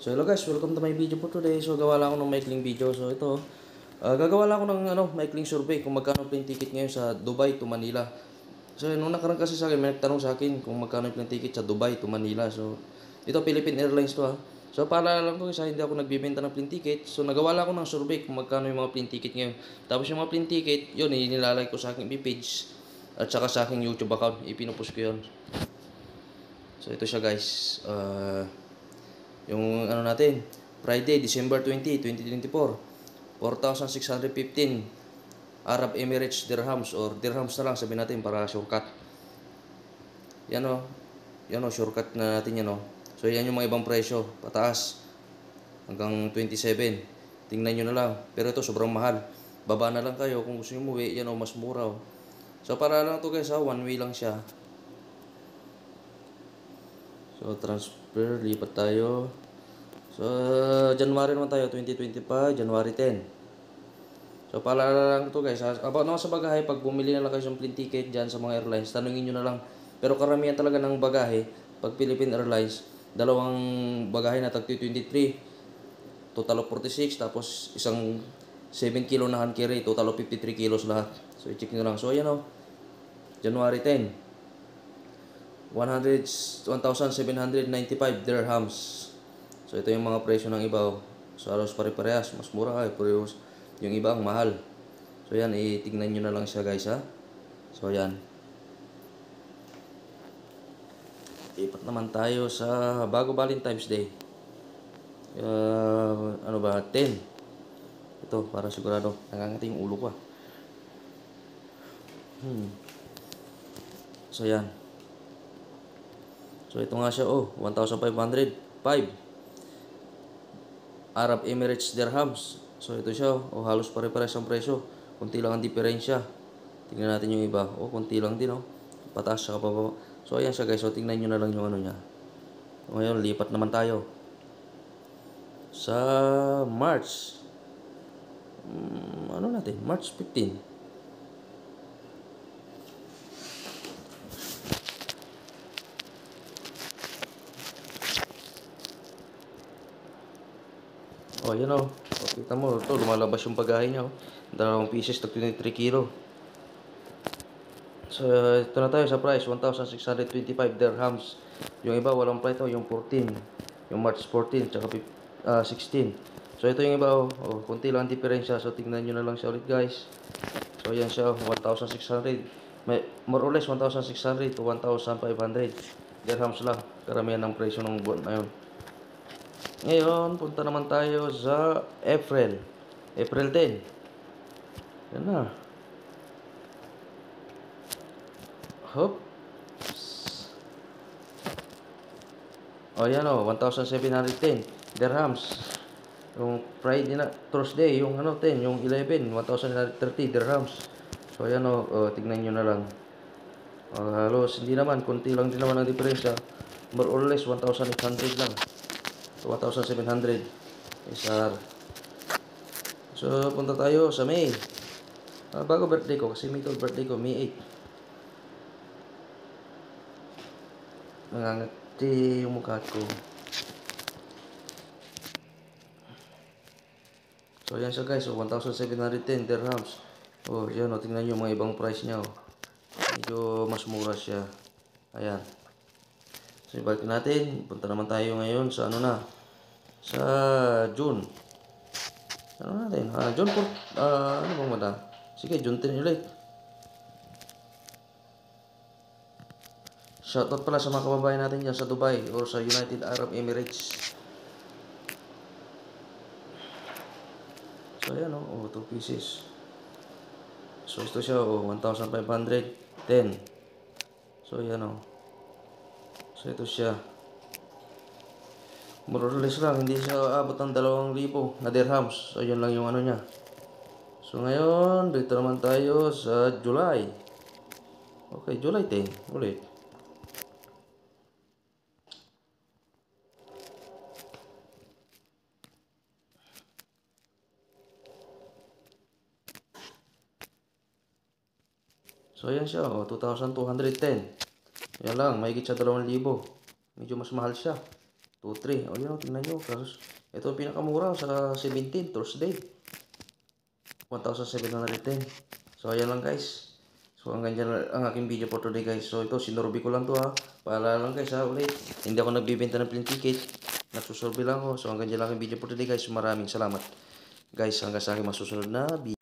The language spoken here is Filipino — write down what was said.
So hello guys, welcome to my video for today. So gawa lang ako ng maikling video. So ito, gagawa lang ako ng maikling survey kung magkano plane ticket ngayon sa Dubai to Manila. So nung nakaraan kasi sa akin, may nagtanong sa akin kung magkano yung plane ticket sa Dubai to Manila. So ito Philippine Airlines to ha. So para lang to kasi hindi ako nagbibenta ng plane ticket. So nagawa lang ako ng survey kung magkano yung mga plane ticket ngayon. Tapos yung mga plane ticket, yun inilalagay ko sa aking page at saka sa aking YouTube account. Ipinupost ko yun. So ito siya guys. Yung natin, Friday, December 20, 2024, 4,615 Arab Emirates dirhams or dirhams na lang sabihin natin para shortcut. Yan o, shortcut na natin yan o. So yan yung mga ibang presyo, pataas hanggang 27. Tingnan nyo na lang, pero ito sobrang mahal. Baba na lang kayo kung gusto nyo umuwi, yan o, mas mura o. So para lang to guys ha, one way lang siya. So transfer, lipat tayo. So January naman tayo, 2025, January 10. So paalala lang to guys, about naman sa bagahe, pag bumili na lang kayo ng plane ticket dyan sa mga airlines, tanungin nyo na lang. Pero karamihan talaga ng bagahe, pag Philippine Airlines, dalawang bagahe na tag 23, total of 46, tapos isang 7 kilo na hand carry, total of 53 kilos lahat. So i-check nyo lang. So ayan o, January 10. 1,795 dirhams. So ito yung mga presyo ng iba. So halos pare-parehas, mas mura kay pero yung iba ang mahal. So yan, itignan nyo na lang siya guys ha. So yan. Ipat naman tayo sa bago Valentine's Day. Ano ba? 10. Ito para sigurado. Nangangati yung ulo ko. So yan. So ito nga siya 1,505 Arab Emirates dirhams. So ito siya halos pare-parehas ang presyo. Kunti lang ang diferensya. Tingnan natin yung iba. Kunti lang din pataas siya pababa. So ayan siya guys. So tingnan nyo na lang yung niya. So, ngayon lipat naman tayo sa March. March 15. Yan kita mo, ito, lumalabas yung bagahe niya. Dalawang pieces, 23 kilo. So, ito na tayo sa price, 1,625 dirhams. Yung iba, walang price yung 14. Yung March 14, tsaka 16. So, ito yung iba, kunti lang diferensya. So, tingnan nyo na lang siya ulit, guys. So, yan siya, 1,600. More or less, 1,600 to 1,500 dirhams lang. Karamihan ng presyo ng buwan na yun. Ngayon, punta naman tayo sa April 10. Yan na. Hop. Yan 1,710 dirhams. Yung Friday na, Thursday, yung 10, yung 11, 1,930 dirhams. So, yan tignan nyo na lang. Halos, hindi naman, kunti lang din naman ang diferensya. More or less, 1,800 lang. 1,700 SR. So, punta tayo sa May. Bago birthday ko, kasi May birthday ko, May 8. Nangangati yung mukha ko. So, yan siya guys. 1,710 dirhams. Yan tingnan nyo mga ibang price niya. Medyo mas mura siya. Ayan. So, ibalik natin. Punta naman tayo ngayon sa sa June. Ano natin? June 4. Ano bang mada? Sige, June 10 ulit. Shoutout pala sa mga kababayan natin dyan sa Dubai or sa United Arab Emirates. So, ayan 2 pieces. So, ito siya 1,510. So, ayan So, ito siya. More or less lang, hindi siya abot ng 2,000 na dirhams. So, yun lang yung niya. So, ngayon, dito naman tayo sa July. Okay, July 10. Ulit. So, ayan siya. 2,210. Yan lang, mahigit sa 2,000. Medyo mas mahal siya. 2-3. O yun, tingnan nyo. Ito pinakamura sa 17 Thursday. 1,710. So ayan lang guys. So hanggang dyan ang aking video for today guys. So ito sinorbi ko lang to ha. Paalala lang guys ha ulit. Hindi ako nagbibenta ng plane ticket. Nagsusurvey lang ako. So hanggang dyan lang ang video for today guys. Maraming salamat guys hanggang sa aking masusunod na video.